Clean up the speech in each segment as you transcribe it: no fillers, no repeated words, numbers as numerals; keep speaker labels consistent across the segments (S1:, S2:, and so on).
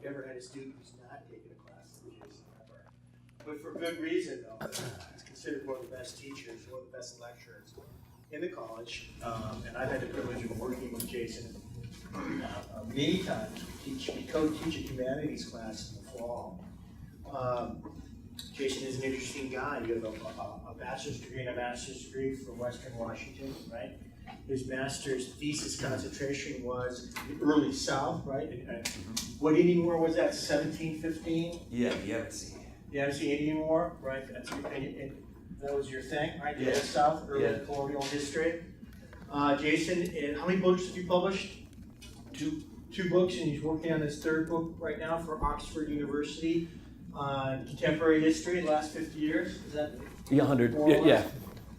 S1: never had a student who's not taken a class from Jason ever. But for good reason, though. He's considered one of the best teachers, one of the best lecturers in the college. And I've had the privilege of working with Jason many times. We co-teach a humanities class in the fall. Jason is an interesting guy. You have a bachelor's degree and a master's degree from Western Washington, right? His master's thesis concentration was the early South, right? What Indian War was that, 1715?
S2: Yeah, the Yamasee.
S1: The Yamasee Indian War, right? And that was your thing, right? The
S2: Yeah.
S1: Old South, early colonial history. Jason, how many books have you published? Two books, and he's working on his third book right now for Oxford University on contemporary history, the last 50 years. Is that?
S2: Yeah, 100. Yeah.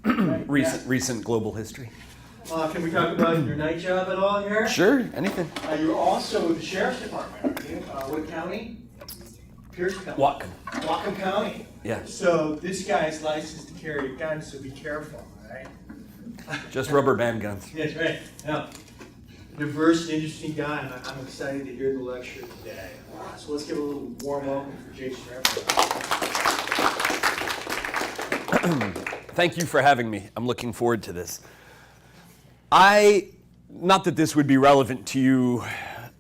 S1: Right,
S2: Recent global history.
S1: Can we talk about your night job at all here?
S2: Sure, anything.
S1: You're also with the Sheriff's Department, aren't you? What county? Pierce County. Whatcom County.
S2: Yeah.
S1: So this guy's licensed to carry a gun, so be careful, all right?
S2: Just rubber band guns.
S1: That's right. Yeah. Diverse and interesting guy, and I'm excited to hear the lecture today. So let's give a little warm welcome for Jason Remmer.
S2: Thank you for having me. I'm looking forward to this. Not that this would be relevant to you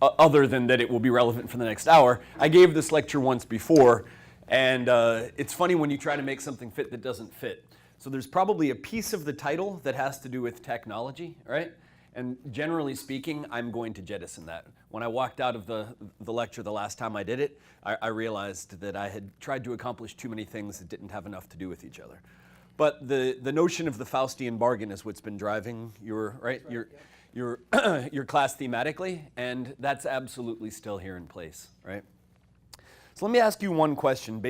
S2: other than that it will be relevant for the next hour. I gave this lecture once before, and it's funny when you try to make something fit that doesn't fit. So there's probably a piece of the title that has to do with technology, right? And generally speaking, I'm going to jettison that. When I walked out of the lecture the last time I did it, I realized that I had tried to accomplish too many things that didn't have enough to do with each other. But the notion of the Faustian bargain is what's been driving your class thematically, and that's absolutely still here in place, right? So let me ask you one question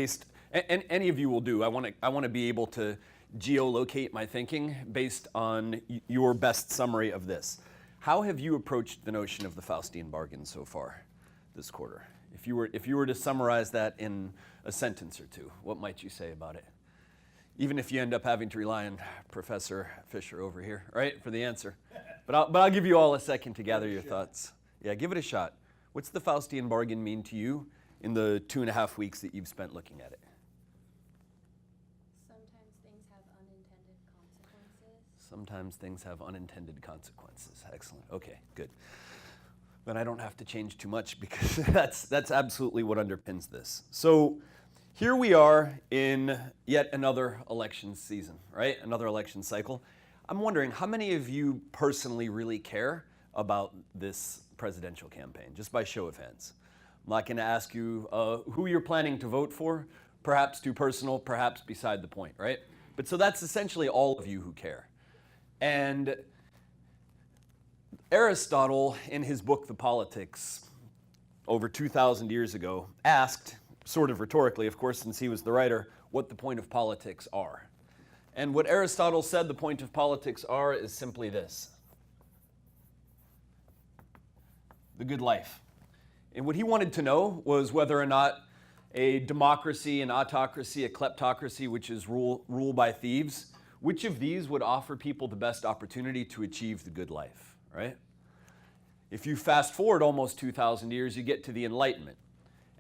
S2: and any of you will do. I want to be able to geolocate my thinking based on your best summary of this. How have you approached the notion of the Faustian bargain so far this quarter? If you were to summarize that in a sentence or two, what might you say about it? Even if you end up having to rely on Professor Fisher over here, right, for the answer. But I'll give you all a second to gather your thoughts. Yeah, give it a shot. What's the Faustian bargain mean to you in the 2.5 weeks that you've spent looking at it? Sometimes things have unintended consequences. Excellent. Okay, good. Then I don't have to change too much because that's absolutely what underpins this. So here we are in yet another election season, right? Another election cycle. I'm wondering, how many of you personally really care about this presidential campaign, just by show of hands? I'm not going to ask you who you're planning to vote for, perhaps too personal, perhaps beside the point, right? But so that's essentially all of you who care. And Aristotle, in his book, The Politics, over 2,000 years ago, asked, sort of rhetorically, of course, since he was the writer, what the point of politics are. And what Aristotle said the point of politics are is simply this: the good life. And what he wanted to know was whether or not a democracy, an autocracy, a kleptocracy, which is rule by thieves, which of these would offer people the best opportunity to achieve the good life, right? If you fast forward almost 2,000 years, you get to the Enlightenment.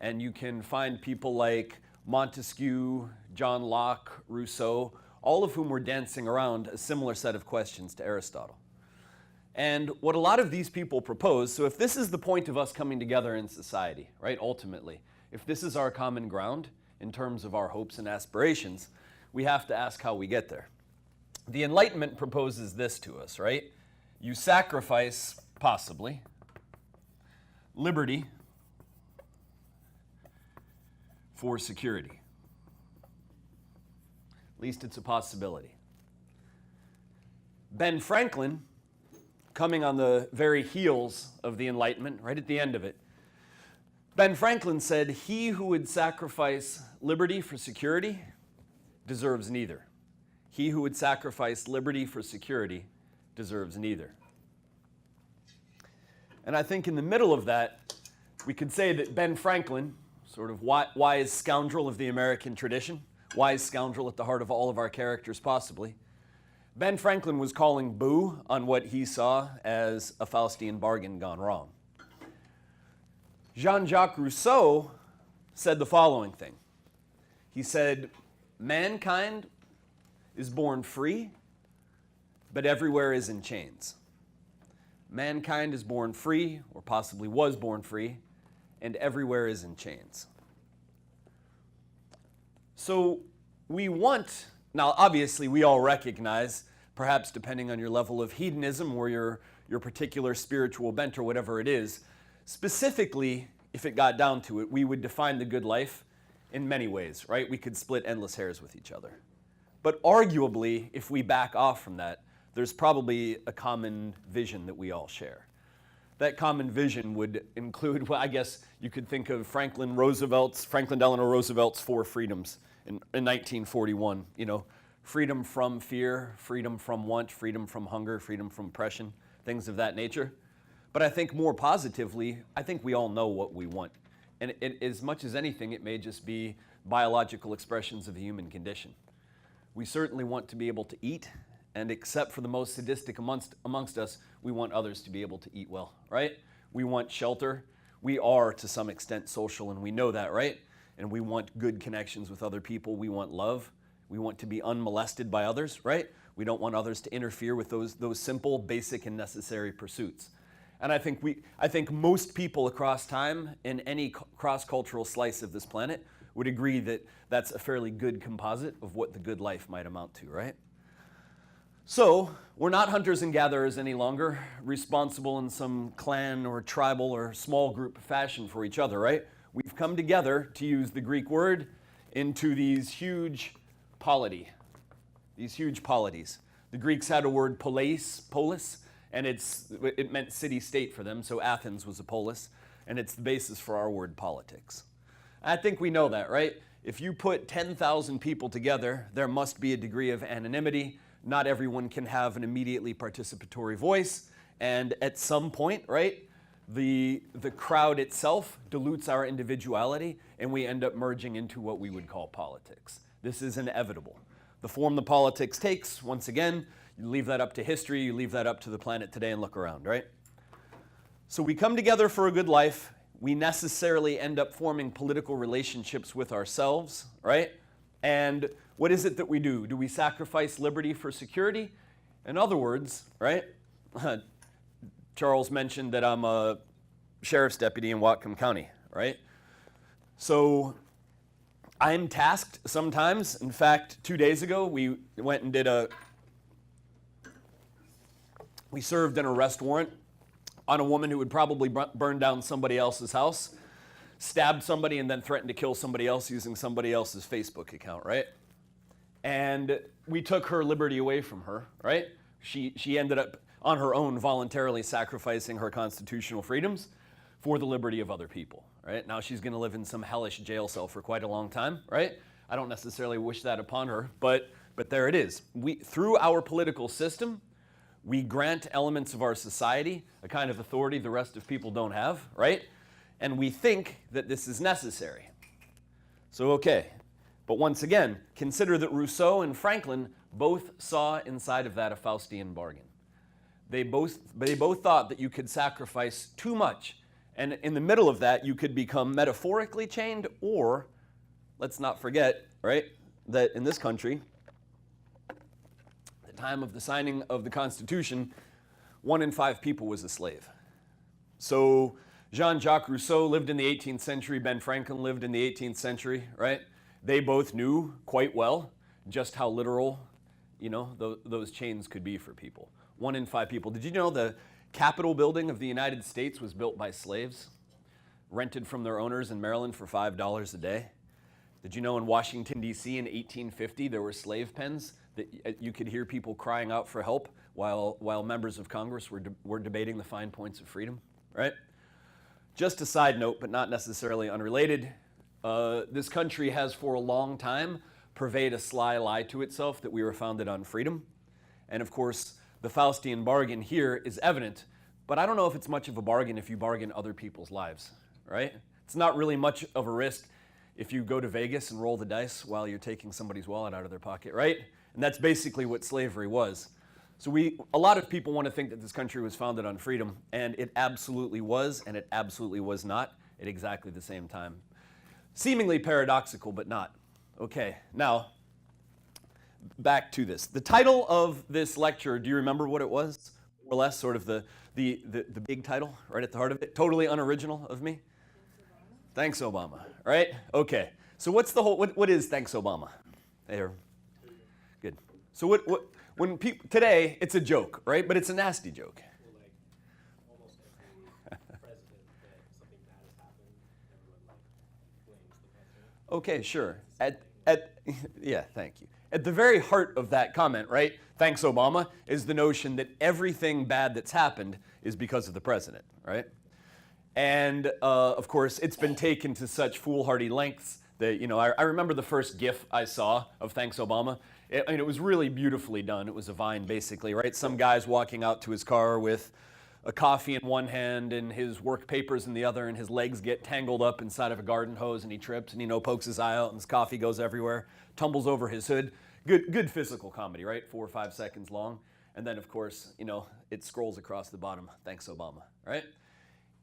S2: And you can find people like Montesquieu, John Locke, Rousseau, all of whom were dancing around a similar set of questions to Aristotle. And what a lot of these people propose, so if this is the point of us coming together in society, right, ultimately, if this is our common ground in terms of our hopes and aspirations, we have to ask how we get there. The Enlightenment proposes this to us, right? You sacrifice, possibly, liberty for security. At least it's a possibility. Ben Franklin, coming on the very heels of the Enlightenment, right at the end of it, Ben Franklin said, "He who would sacrifice liberty for security deserves neither. He who would sacrifice liberty for security deserves neither." And I think in the middle of that, we could say that Ben Franklin, sort of wise scoundrel of the American tradition, wise scoundrel at the heart of all of our characters possibly, Ben Franklin was calling boo on what he saw as a Faustian bargain gone wrong. Jean-Jacques Rousseau said the following thing. He said, mankind is born free, but everywhere is in chains. Mankind is born free, or possibly was born free, and everywhere is in chains. So we want, now obviously we all recognize, perhaps depending on your level of hedonism or your particular spiritual bent or whatever it is, specifically, if it got down to it, we would define the good life in many ways, right? We could split endless hairs with each other. But arguably, if we back off from that, there's probably a common vision that we all share. That common vision would include, well, I guess you could think of Franklin Delano Roosevelt's 4 freedoms in 1941. You know, freedom from fear, freedom from want, freedom from hunger, freedom from oppression, things of that nature. But I think more positively, I think we all know what we want. And as much as anything, it may just be biological expressions of the human condition. We certainly want to be able to eat, and except for the most sadistic amongst us, we want others to be able to eat well, right? We want shelter. We are, to some extent, social, and we know that, right? And we want good connections with other people. We want love. We want to be unmolested by others, right? We don't want others to interfere with those simple, basic, and necessary pursuits. And I think most people across time in any cross-cultural slice of this planet would agree that that's a fairly good composite of what the good life might amount to, right? So we're not hunters and gatherers any longer, responsible in some clan or tribal or small group fashion for each other, right? We've come together, to use the Greek word, into these huge polity, these huge polities. The Greeks had a word polis, and it meant city-state for them, so Athens was a polis, and it's the basis for our word politics. I think we know that, right? If you put 10,000 people together, there must be a degree of anonymity. Not everyone can have an immediately participatory voice, and at some point, right, the crowd itself dilutes our individuality, and we end up merging into what we would call politics. This is inevitable. The form the politics takes, once again, you leave that up to history, you leave that up to the planet today and look around, right? So we come together for a good life. We necessarily end up forming political relationships with ourselves, right? And what is it that we do? Do we sacrifice liberty for security? In other words, right? Charles mentioned that I'm a sheriff's deputy in Whatcom County, right? So I'm tasked sometimes. In fact, 2 days ago, we went and we served an arrest warrant on a woman who would probably burn down somebody else's house, stabbed somebody, and then threatened to kill somebody else using somebody else's Facebook account, right? And we took her liberty away from her, right? She ended up on her own voluntarily sacrificing her constitutional freedoms for the liberty of other people, right? Now she's going to live in some hellish jail cell for quite a long time, right? I don't necessarily wish that upon her, but there it is. Through our political system, we grant elements of our society a kind of authority the rest of people don't have, right? And we think that this is necessary. So, okay. But once again, consider that Rousseau and Franklin both saw inside of that a Faustian bargain. They both thought that you could sacrifice too much, and in the middle of that, you could become metaphorically chained, or, let's not forget, right, that in this country, time of the signing of the Constitution, 1 in 5 people was a slave. So Jean-Jacques Rousseau lived in the 18th century, Ben Franklin lived in the 18th century, right? They both knew quite well just how literal, those chains could be for people. 1 in 5 people. Did you know the Capitol building of the United States was built by slaves, rented from their owners in Maryland for $5 a day? Did you know in Washington, D.C. in 1850 there were slave pens that you could hear people crying out for help while members of Congress were debating the fine points of freedom, right? Just a side note, but not necessarily unrelated, this country has for a long time purveyed a sly lie to itself that we were founded on freedom. And of course, the Faustian bargain here is evident, but I don't know if it's much of a bargain if you bargain other people's lives, right? It's not really much of a risk if you go to Vegas and roll the dice while you're taking somebody's wallet out of their pocket, right? And that's basically what slavery was. So a lot of people want to think that this country was founded on freedom, and it absolutely was, and it absolutely was not. at exactly the same time. Seemingly paradoxical, but not. Okay, now, back to this. The title of this lecture, do you remember what it was? More or less, sort of the big title, right at the heart of it. Totally unoriginal of me. Thanks, Obama. Right? Okay. So what's the whole? What is Thanks, Obama? There. Good. So when people today, it's a joke, right? But it's a nasty joke.
S3: Well, like almost every president that something bad has happened, everyone like blames the president.
S2: Okay, sure. Yeah, thank you. At the very heart of that comment, right? Thanks, Obama, is the notion that everything bad that's happened is because of the president, right? And of course, it's been taken to such foolhardy lengths that, I remember the first GIF I saw of Thanks, Obama. It was really beautifully done. It was a Vine, basically, right? Some guy's walking out to his car with a coffee in one hand and his work papers in the other, and his legs get tangled up inside of a garden hose, and he trips, and pokes his eye out, and his coffee goes everywhere, tumbles over his hood. Good physical comedy, right? 4 or 5 seconds long. And then, of course, it scrolls across the bottom, Thanks, Obama, right?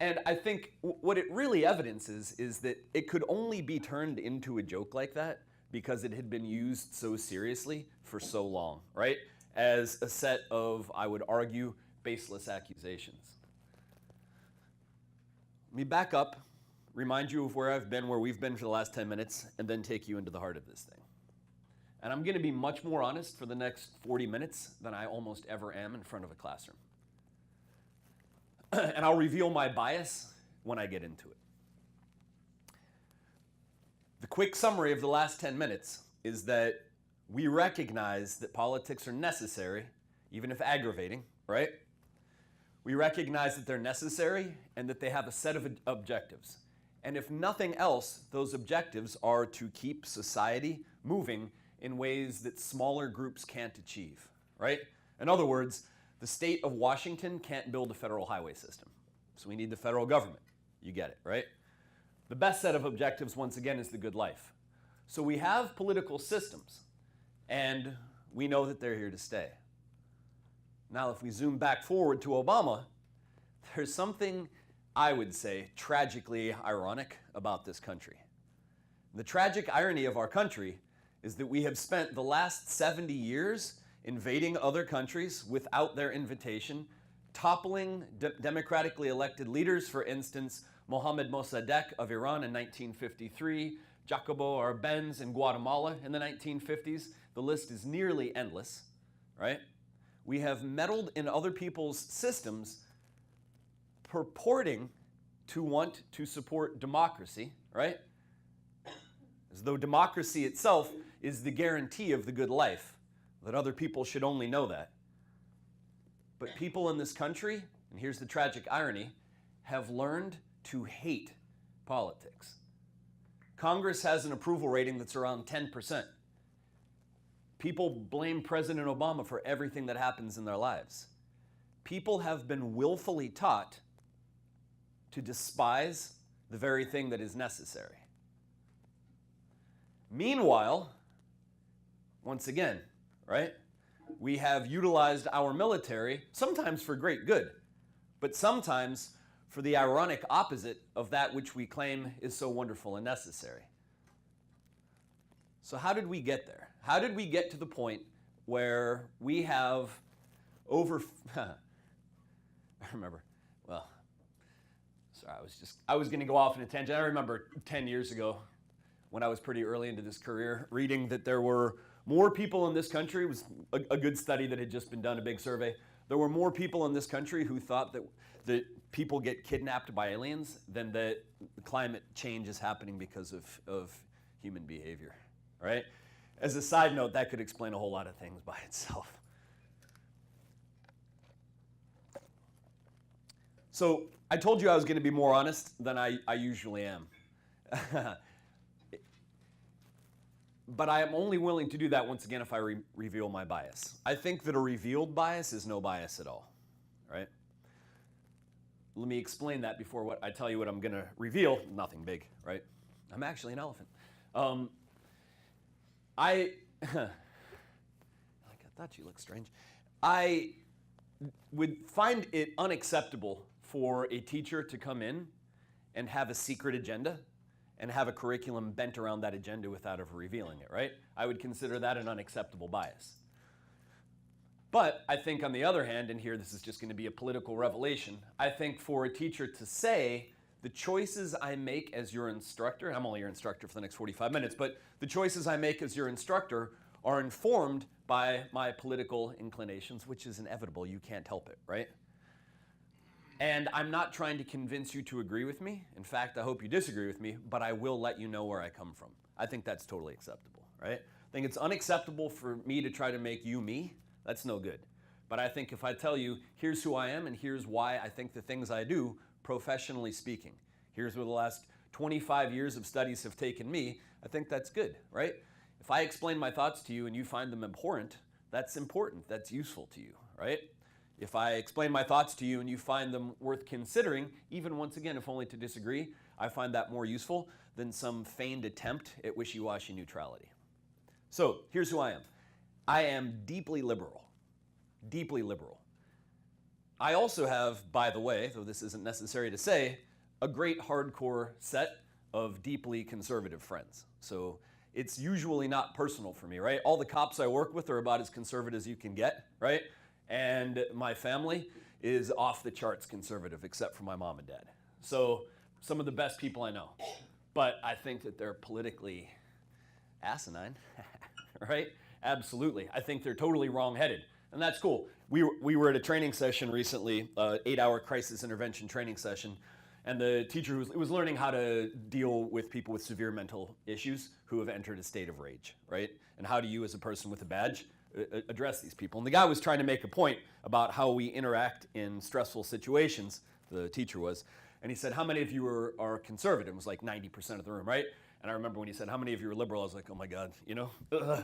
S2: And I think what it really evidences is that it could only be turned into a joke like that because it had been used so seriously for so long, right? As a set of, I would argue, baseless accusations. Let me back up, remind you of where I've been, where we've been for the last 10 minutes, and then take you into the heart of this thing. And I'm going to be much more honest for the next 40 minutes than I almost ever am in front of a classroom. And I'll reveal my bias when I get into it. The quick summary of the last 10 minutes is that we recognize that politics are necessary, even if aggravating, right? We recognize that they're necessary and that they have a set of objectives. And if nothing else, those objectives are to keep society moving in ways that smaller groups can't achieve, right? In other words, the state of Washington can't build a federal highway system. So we need the federal government. You get it, right? The best set of objectives, once again, is the good life. So we have political systems, and we know that they're here to stay. Now, if we zoom back forward to Obama, there's something, I would say, tragically ironic about this country. The tragic irony of our country is that we have spent the last 70 years invading other countries without their invitation, toppling democratically elected leaders, for instance, Mohammad Mossadegh of Iran in 1953, Jacobo Arbenz in Guatemala in the 1950s. The list is nearly endless, right? We have meddled in other people's systems purporting to want to support democracy, right? As though democracy itself is the guarantee of the good life, that other people should only know that. But people in this country, and here's the tragic irony, have learned to hate politics. Congress has an approval rating that's around 10%. People blame President Obama for everything that happens in their lives. People have been willfully taught to despise the very thing that is necessary. Meanwhile, once again, right, we have utilized our military, sometimes for great good, but sometimes for the ironic opposite of that which we claim is so wonderful and necessary. So how did we get there? How did we get to the point where we have I remember, well, sorry, I was going to go off in a tangent. I remember 10 years ago when I was pretty early into this career, reading that there were more people in this country, it was a good study that had just been done, a big survey. There were more people in this country who thought that people get kidnapped by aliens than that climate change is happening because of human behavior, right? As a side note, that could explain a whole lot of things by itself. So I told you I was going to be more honest than I usually am. But I am only willing to do that once again if I reveal my bias. I think that a revealed bias is no bias at all, right? Let me explain that before I tell you what I'm going to reveal. Nothing big, right? I'm actually an elephant. I thought you looked strange. I would find it unacceptable for a teacher to come in and have a secret agenda and have a curriculum bent around that agenda without ever revealing it, right? I would consider that an unacceptable bias. But I think on the other hand, and here this is just going to be a political revelation, I think for a teacher to say, the choices I make as your instructor, I'm only your instructor for the next 45 minutes, but the choices I make as your instructor are informed by my political inclinations, which is inevitable. You can't help it, right? And I'm not trying to convince you to agree with me. In fact, I hope you disagree with me, but I will let you know where I come from. I think that's totally acceptable, right? I think it's unacceptable for me to try to make you me. That's no good. But I think if I tell you, here's who I am and here's why I think the things I do, professionally speaking, here's where the last 25 years of studies have taken me, I think that's good, right? If I explain my thoughts to you and you find them abhorrent, that's important, that's useful to you, right? If I explain my thoughts to you and you find them worth considering, even once again, if only to disagree, I find that more useful than some feigned attempt at wishy-washy neutrality. So here's who I am. I am deeply liberal. Deeply liberal. I also have, by the way, though this isn't necessary to say, a great hardcore set of deeply conservative friends. So it's usually not personal for me, right? All the cops I work with are about as conservative as you can get, right? And my family is off the charts conservative, except for my mom and dad. So some of the best people I know. But I think that they're politically asinine, right? Absolutely. I think they're totally wrong-headed. And that's cool. We were at a training session recently, 8-hour crisis intervention training session, and the teacher was learning how to deal with people with severe mental issues who have entered a state of rage, right? And how do you, as a person with a badge, address these people? And the guy was trying to make a point about how we interact in stressful situations, the teacher was, and he said, how many of you are conservative? It was like 90% of the room, right? And I remember when he said, how many of you are liberal? I was like, oh my God,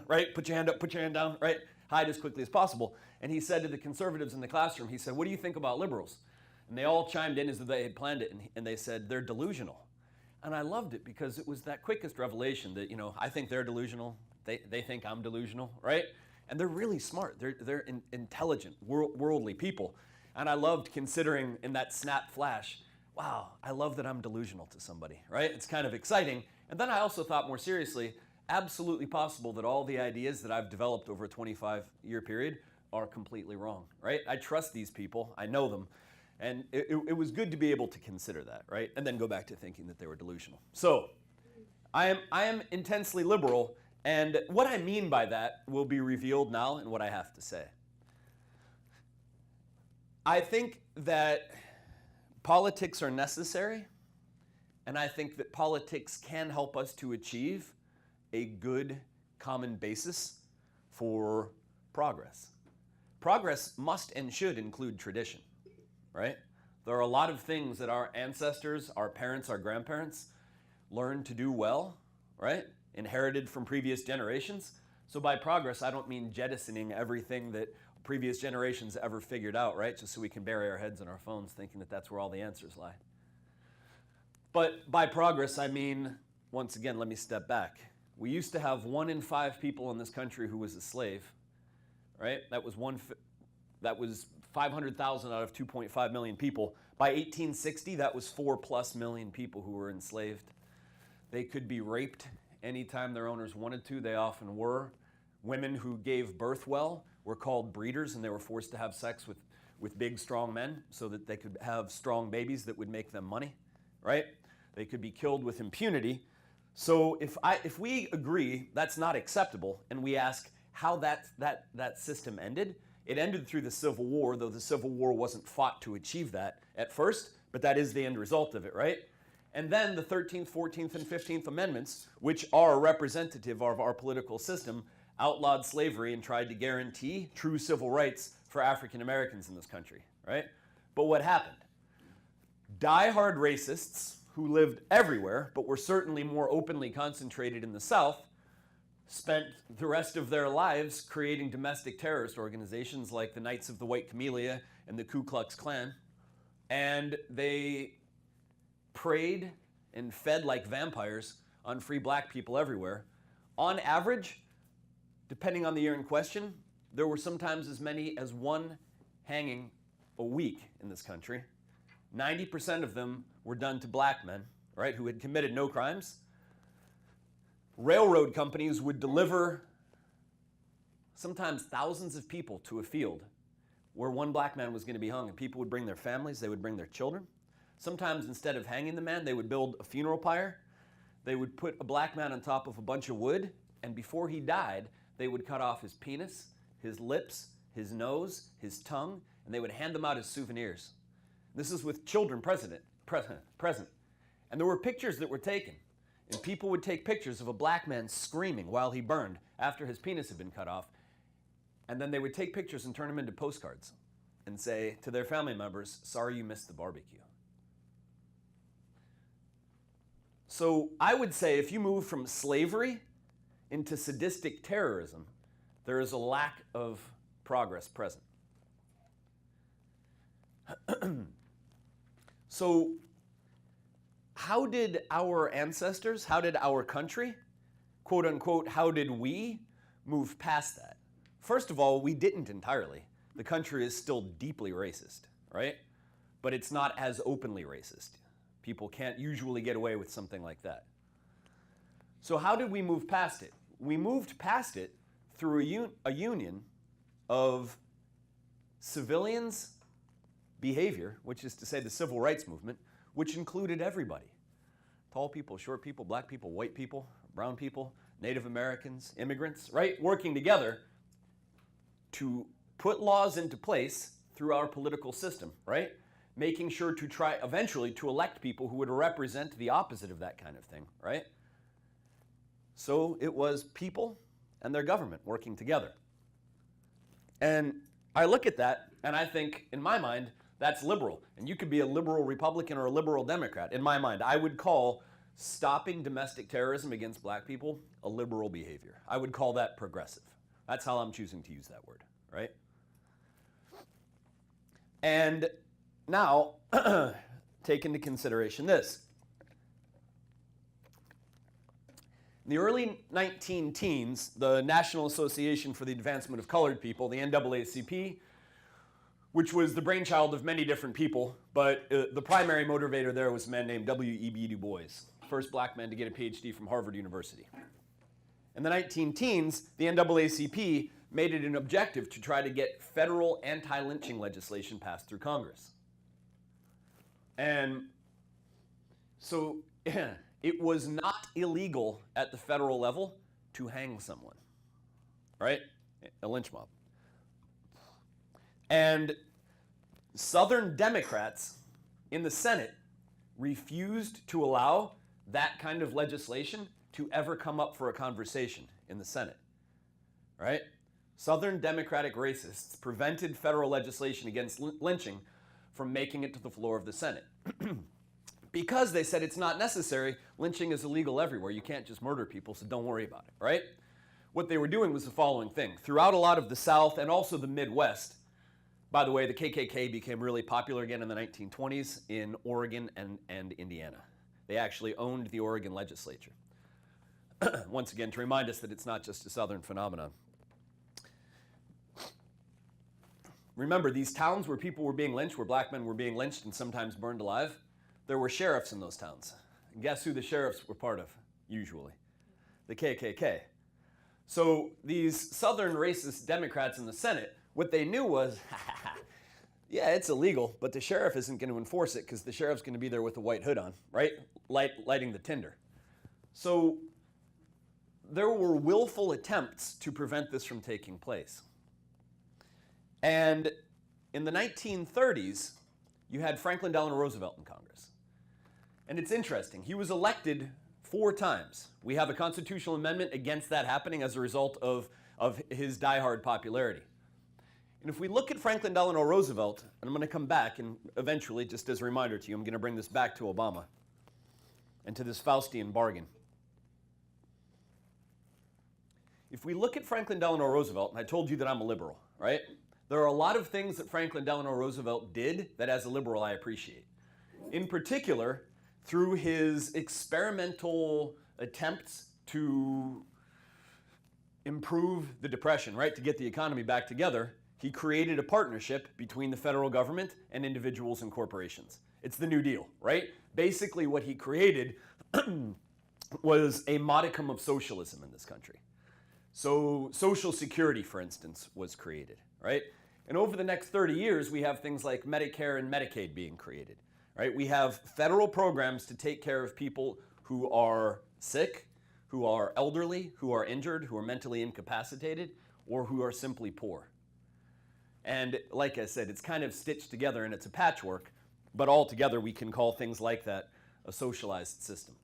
S2: right? Put your hand up, put your hand down, right? Hide as quickly as possible. And he said to the conservatives in the classroom, he said, what do you think about liberals? And they all chimed in as though they had planned it, and they said, they're delusional. And I loved it because it was that quickest revelation that, I think they're delusional, they think I'm delusional, right? And they're really smart, they're intelligent, worldly people. And I loved considering in that snap flash, wow, I love that I'm delusional to somebody, right? It's kind of exciting. And then I also thought more seriously, absolutely possible that all the ideas that I've developed over a 25-year period are completely wrong, right? I trust these people, I know them, and it was good to be able to consider that, right? And then go back to thinking that they were delusional. So, I am intensely liberal, and what I mean by that will be revealed now in what I have to say. I think that politics are necessary, and I think that politics can help us to achieve a good common basis for progress. Progress must and should include tradition, right? There are a lot of things that our ancestors, our parents, our grandparents learned to do well, right? Inherited from previous generations. So by progress, I don't mean jettisoning everything that previous generations ever figured out, right? Just so we can bury our heads in our phones thinking that that's where all the answers lie. But by progress, I mean, once again, let me step back. We used to have 1 in 5 people in this country who was a slave, right? That was 500,000 out of 2.5 million people. By 1860, that was 4+ million people who were enslaved. They could be raped anytime their owners wanted to. They often were. Women who gave birth well were called breeders, and they were forced to have sex with big, strong men so that they could have strong babies that would make them money, right? They could be killed with impunity. So if we agree that's not acceptable, and we ask how that system ended, it ended through the Civil War, though the Civil War wasn't fought to achieve that at first, but that is the end result of it, right? And then the 13th, 14th, and 15th Amendments, which are representative of our political system, outlawed slavery and tried to guarantee true civil rights for African Americans in this country, right? But what happened? Die-hard racists who lived everywhere, but were certainly more openly concentrated in the South, spent the rest of their lives creating domestic terrorist organizations like the Knights of the White Camellia and the Ku Klux Klan. And they preyed and fed like vampires on free black people everywhere. On average, depending on the year in question, there were sometimes as many as 1 hanging a week in this country. 90% of them were done to black men, right, who had committed no crimes. Railroad companies would deliver sometimes thousands of people to a field where one black man was going to be hung, and people would bring their families, they would bring their children. Sometimes instead of hanging the man, they would build a funeral pyre. They would put a black man on top of a bunch of wood, and before he died, they would cut off his penis, his lips, his nose, his tongue, and they would hand them out as souvenirs. This is with children present. And there were pictures that were taken, and people would take pictures of a black man screaming while he burned after his penis had been cut off, and then they would take pictures and turn them into postcards and say to their family members, "Sorry you missed the barbecue." So I would say if you move from slavery into sadistic terrorism, there is a lack of progress present. So how did our ancestors, how did our country, quote unquote, how did we move past that? First of all, we didn't entirely. The country is still deeply racist, right? But it's not as openly racist. People can't usually get away with something like that. So how did we move past it? We moved past it through a union of civilians' behavior, which is to say the civil rights movement, which included everybody. Tall people, short people, black people, white people, brown people, Native Americans, immigrants, right? Working together to put laws into place through our political system, right? Making sure to try eventually to elect people who would represent the opposite of that kind of thing, right? So it was people and their government working together. And I look at that and I think, in my mind, that's liberal. And you could be a liberal Republican or a liberal Democrat. In my mind, I would call stopping domestic terrorism against black people a liberal behavior. I would call that progressive. That's how I'm choosing to use that word, right? And now, take into consideration this. In the early 19-teens, the National Association for the Advancement of Colored People, the NAACP, which was the brainchild of many different people, but the primary motivator there was a man named W.E.B. Du Bois, first black man to get a PhD from Harvard University. In the 19-teens, the NAACP made it an objective to try to get federal anti-lynching legislation passed through Congress. And so it was not illegal at the federal level to hang someone, right? A lynch mob. And Southern Democrats in the Senate refused to allow that kind of legislation to ever come up for a conversation in the Senate, right? Southern Democratic racists prevented federal legislation against lynching from making it to the floor of the Senate. Because they said it's not necessary, lynching is illegal everywhere. You can't just murder people, so don't worry about it, right? What they were doing was the following thing. Throughout a lot of the South and also the Midwest, by the way, the KKK became really popular again in the 1920s in Oregon and Indiana. They actually owned the Oregon legislature. Once again, to remind us that it's not just a Southern phenomenon. Remember, these towns where people were being lynched, where black men were being lynched and sometimes burned alive, there were sheriffs in those towns. And guess who the sheriffs were part of, usually? The KKK. So these Southern racist Democrats in the Senate, what they knew was, yeah, it's illegal, but the sheriff isn't going to enforce it because the sheriff's going to be there with a white hood on, right? Lighting the tinder. So there were willful attempts to prevent this from taking place. And in the 1930s, you had Franklin Delano Roosevelt in Congress. And it's interesting, he was elected 4 times. We have a constitutional amendment against that happening as a result of his diehard popularity. And if we look at Franklin Delano Roosevelt, and I'm going to come back and eventually, just as a reminder to you, I'm going to bring this back to Obama and to this Faustian bargain. If we look at Franklin Delano Roosevelt, and I told you that I'm a liberal, right? There are a lot of things that Franklin Delano Roosevelt did that as a liberal I appreciate. In particular, through his experimental attempts to improve the Depression, right, to get the economy back together, he created a partnership between the federal government and individuals and corporations. It's the New Deal, right? Basically, what he created was a modicum of socialism in this country. So Social Security, for instance, was created, right? And over the next 30 years, we have things like Medicare and Medicaid being created, right? We have federal programs to take care of people who are sick, who are elderly, who are injured, who are mentally incapacitated, or who are simply poor. And like I said, it's kind of stitched together and it's a patchwork, but altogether we can call things like that a socialized system.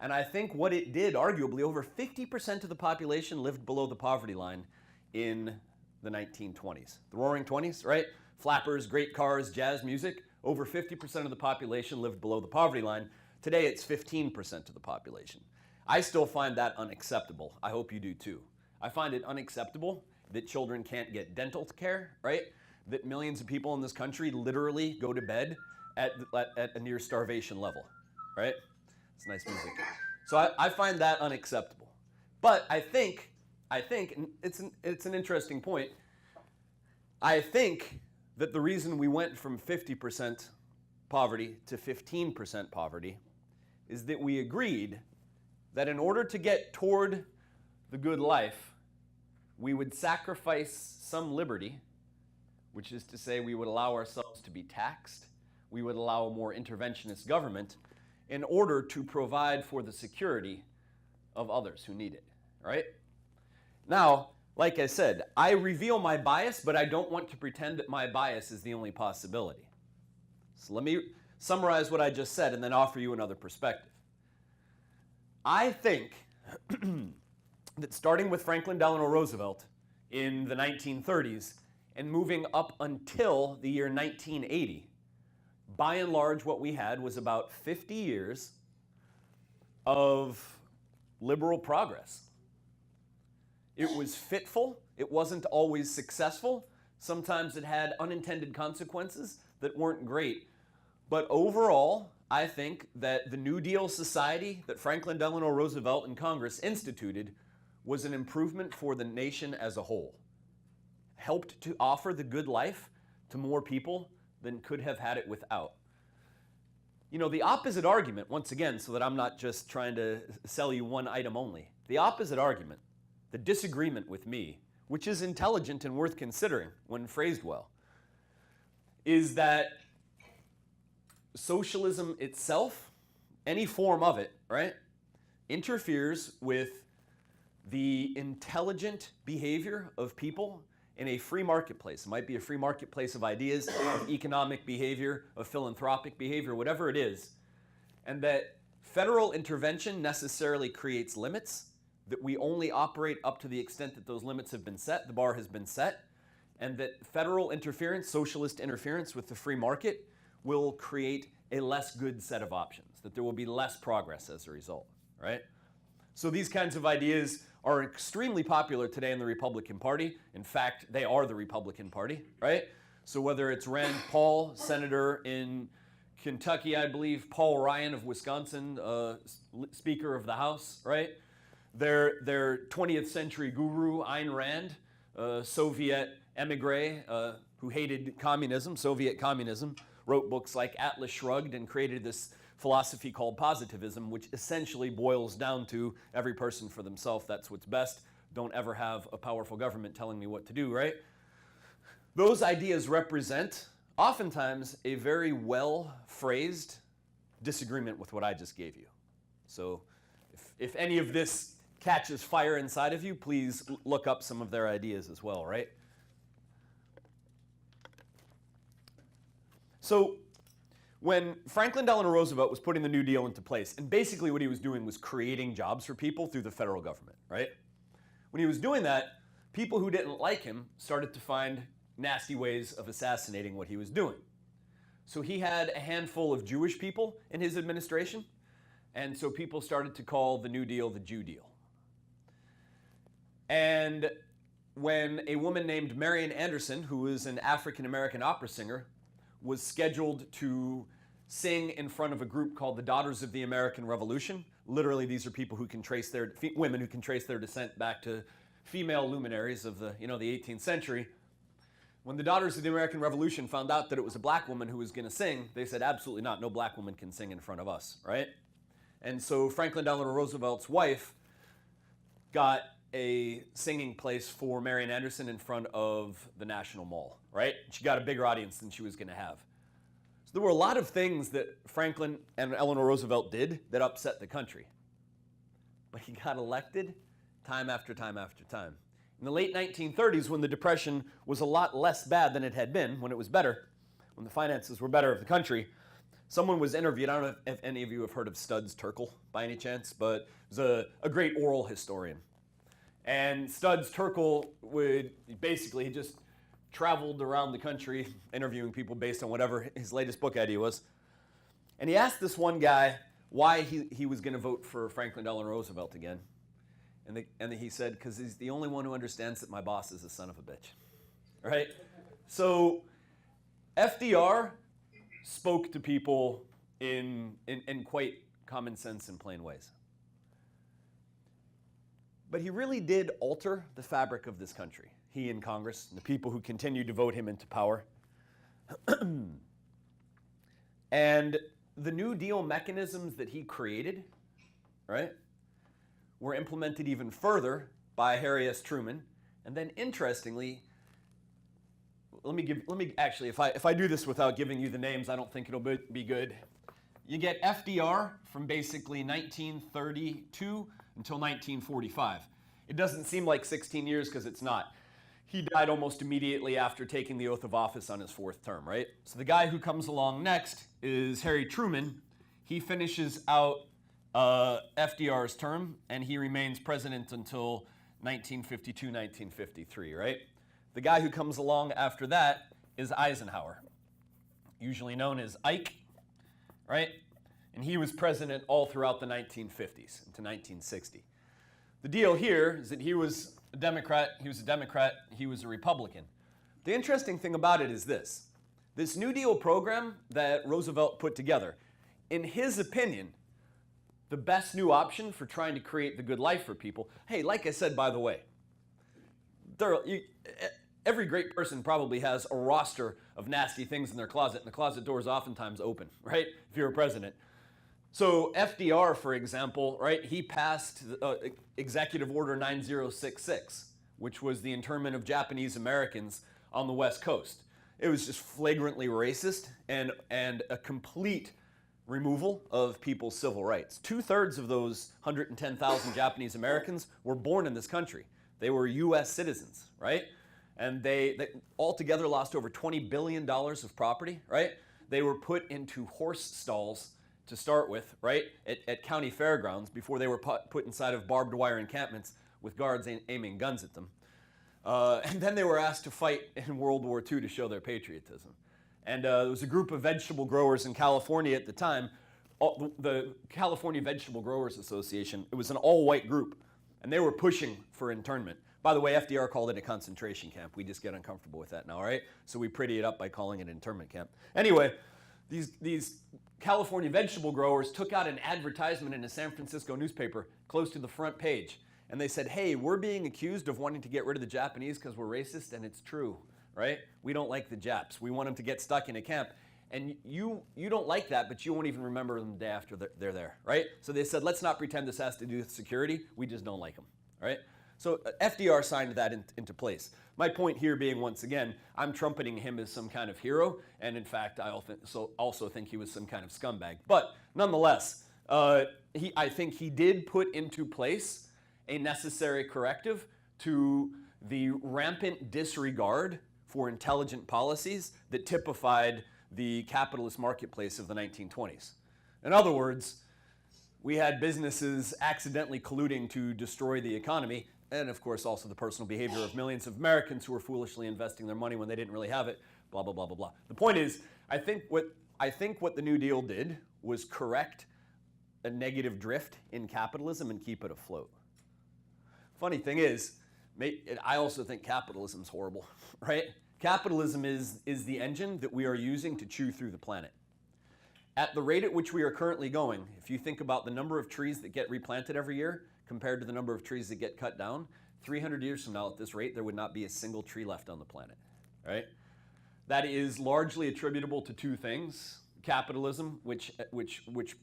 S2: And I think what it did, arguably, over 50% of the population lived below the poverty line in the 1920s. The Roaring 20s, right? Flappers, great cars, jazz music. Over 50% of the population lived below the poverty line. Today it's 15% of the population. I still find that unacceptable. I hope you do too. I find it unacceptable that children can't get dental care, right? That millions of people in this country literally go to bed at a near starvation level, right? It's nice music. So I find that unacceptable. But I think, and it's an interesting point, I think that the reason we went from 50% poverty to 15% poverty is that we agreed that in order to get toward the good life, we would sacrifice some liberty, which is to say we would allow ourselves to be taxed, we would allow a more interventionist government in order to provide for the security of others who need it, right? Now, like I said, I reveal my bias, but I don't want to pretend that my bias is the only possibility. So let me summarize what I just said and then offer you another perspective. I think that starting with Franklin Delano Roosevelt in the 1930s and moving up until the year 1980, by and large what we had was about 50 years of liberal progress. It was fitful, it wasn't always successful, sometimes it had unintended consequences that weren't great, but overall, I think that the New Deal society that Franklin Delano Roosevelt and Congress instituted was an improvement for the nation as a whole. Helped to offer the good life to more people than could have had it without. You know, the opposite argument, once again, so that I'm not just trying to sell you one item only, the opposite argument, the disagreement with me, which is intelligent and worth considering when phrased well, is that socialism itself, any form of it, right, interferes with the intelligent behavior of people in a free marketplace. It might be a free marketplace of ideas, of economic behavior, of philanthropic behavior, whatever it is, and that federal intervention necessarily creates limits, that we only operate up to the extent that those limits have been set, the bar has been set, and that federal interference, socialist interference with the free market, will create a less good set of options, that there will be less progress as a result, right? So these kinds of ideas are extremely popular today in the Republican Party. In fact, they are the Republican Party, right? So whether it's Rand Paul, senator in Kentucky, I believe, Paul Ryan of Wisconsin, Speaker of the House, right? Their 20th century guru, Ayn Rand, Soviet emigre who hated communism, Soviet communism, wrote books like Atlas Shrugged and created this philosophy called positivism, which essentially boils down to every person for themselves, that's what's best. Don't ever have a powerful government telling me what to do, right? Those ideas represent oftentimes a very well-phrased disagreement with what I just gave you. So if any of this catches fire inside of you, please look up some of their ideas as well, right? So when Franklin Delano Roosevelt was putting the New Deal into place, and basically what he was doing was creating jobs for people through the federal government, right? When he was doing that, people who didn't like him started to find nasty ways of assassinating what he was doing. So he had a handful of Jewish people in his administration, and so people started to call the New Deal the Jew Deal. And when a woman named Marian Anderson, who was an African-American opera singer, was scheduled to sing in front of a group called the Daughters of the American Revolution. Literally, these are people who can trace their women who can trace their descent back to female luminaries of the 18th century. When the Daughters of the American Revolution found out that it was a black woman who was going to sing, they said, absolutely not. No black woman can sing in front of us, right? And so Franklin Delano Roosevelt's wife got a singing place for Marian Anderson in front of the National Mall, right? She got a bigger audience than she was going to have. So there were a lot of things that Franklin and Eleanor Roosevelt did that upset the country. But he got elected time after time after time. In the late 1930s, when the Depression was a lot less bad than it had been, when it was better, when the finances were better of the country, someone was interviewed. I don't know if any of you have heard of Studs Terkel by any chance, but he was a great oral historian. And Studs Terkel would basically, he just traveled around the country interviewing people based on whatever his latest book idea was. And he asked this one guy why he was going to vote for Franklin Delano Roosevelt again. And he said, because he's the only one who understands that my boss is a son of a bitch. Right? So FDR spoke to people in quite common sense and plain ways. But he really did alter the fabric of this country. He and Congress, and the people who continued to vote him into power. And the New Deal mechanisms that he created, right, were implemented even further by Harry S. Truman. And then interestingly, let me actually, if I do this without giving you the names, I don't think it'll be good. You get FDR from basically 1932 until 1945. It doesn't seem like 16 years because it's not. He died almost immediately after taking the oath of office on his fourth term, right? So the guy who comes along next is Harry Truman. He finishes out FDR's term, and he remains president until 1952, 1953, right? The guy who comes along after that is Eisenhower, usually known as Ike, right? And he was president all throughout the 1950s into 1960. The deal here is that he was a Democrat, he was a Republican. The interesting thing about it is this New Deal program that Roosevelt put together, in his opinion, the best new option for trying to create the good life for people. Hey, like I said, by the way, every great person probably has a roster of nasty things in their closet, and the closet door is oftentimes open, right? If you're a president. So FDR, for example, right, he passed Executive Order 9066, which was the internment of Japanese Americans on the West Coast. It was just flagrantly racist and a complete removal of people's civil rights. 2/3 of those 110,000 Japanese Americans were born in this country. They were U.S. citizens, right? And they altogether lost over $20 billion of property, right? They were put into horse stalls to start with, right, at county fairgrounds before they were put inside of barbed wire encampments with guards aiming guns at them. And then they were asked to fight in World War II to show their patriotism. And there was a group of vegetable growers in California at the time, the California Vegetable Growers Association. It was an all-white group, and they were pushing for internment. By the way, FDR called it a concentration camp. We just get uncomfortable with that now, right? So we pretty it up by calling it an internment camp. Anyway, these California vegetable growers took out an advertisement in a San Francisco newspaper close to the front page. And they said, hey, we're being accused of wanting to get rid of the Japanese because we're racist, and it's true, right? We don't like the Japs. We want them to get stuck in a camp. And you don't like that, but you won't even remember them the day after they're there, right? So they said, let's not pretend this has to do with security. We just don't like them, right? So FDR signed that into place. My point here being, once again, I'm trumpeting him as some kind of hero, and in fact, I also think he was some kind of scumbag. But nonetheless, I think he did put into place a necessary corrective to the rampant disregard for intelligent policies that typified the capitalist marketplace of the 1920s. In other words, we had businesses accidentally colluding to destroy the economy, and of course also the personal behavior of millions of Americans who were foolishly investing their money when they didn't really have it, blah, blah, blah, blah, blah. The point is, I think what the New Deal did was correct a negative drift in capitalism and keep it afloat. Funny thing is, I also think capitalism's horrible, right? Capitalism is the engine that we are using to chew through the planet. At the rate at which we are currently going, if you think about the number of trees that get replanted every year compared to the number of trees that get cut down, 300 years from now at this rate, there would not be a single tree left on the planet, right? That is largely attributable to two things: capitalism, which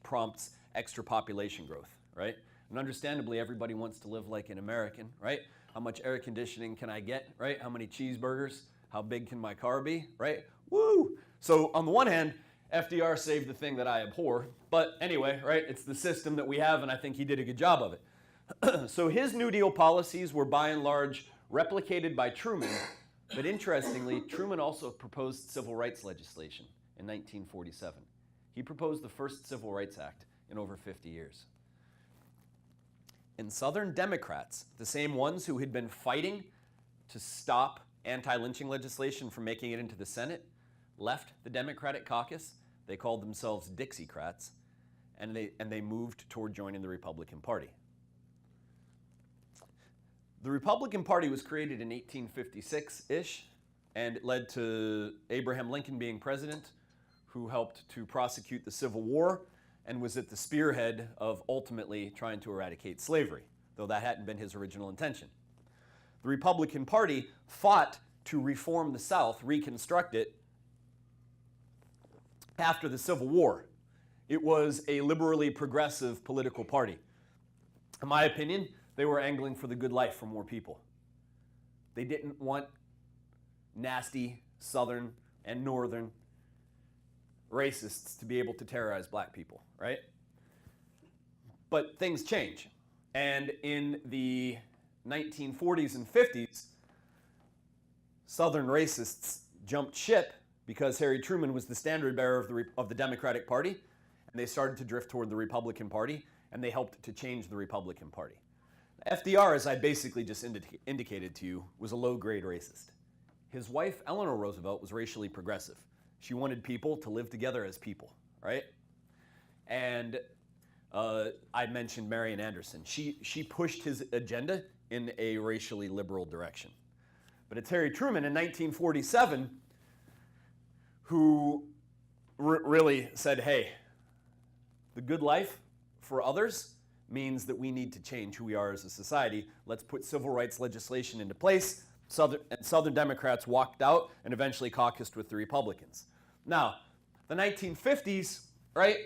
S2: prompts extra population growth, right? And understandably, everybody wants to live like an American, right? How much air conditioning can I get, right? How many cheeseburgers? How big can my car be, right? Woo! So on the one hand, FDR saved the thing that I abhor, but anyway, right? It's the system that we have, and I think he did a good job of it. So his New Deal policies were by and large replicated by Truman, but interestingly, Truman also proposed civil rights legislation in 1947. He proposed the first Civil Rights Act in over 50 years. And Southern Democrats, the same ones who had been fighting to stop anti-lynching legislation from making it into the Senate, left the Democratic caucus. They called themselves Dixiecrats, and they moved toward joining the Republican Party. The Republican Party was created in 1856-ish, and it led to Abraham Lincoln being president, who helped to prosecute the Civil War and was at the spearhead of ultimately trying to eradicate slavery, though that hadn't been his original intention. The Republican Party fought to reform the South, reconstruct it, after the Civil War. It was a liberally progressive political party. In my opinion, they were angling for the good life for more people. They didn't want nasty Southern and Northern racists to be able to terrorize black people, right? But things change. And in the 1940s and 50s, Southern racists jumped ship because Harry Truman was the standard bearer of the Democratic Party, and they started to drift toward the Republican Party, and they helped to change the Republican Party. FDR, as I basically just indicated to you, was a low-grade racist. His wife, Eleanor Roosevelt, was racially progressive. She wanted people to live together as people, right? And I mentioned Marian Anderson. She pushed his agenda in a racially liberal direction. But it's Harry Truman in 1947 who really said, hey, the good life for others means that we need to change who we are as a society. Let's put civil rights legislation into place. Southern Democrats walked out and eventually caucused with the Republicans. Now, the 1950s, right?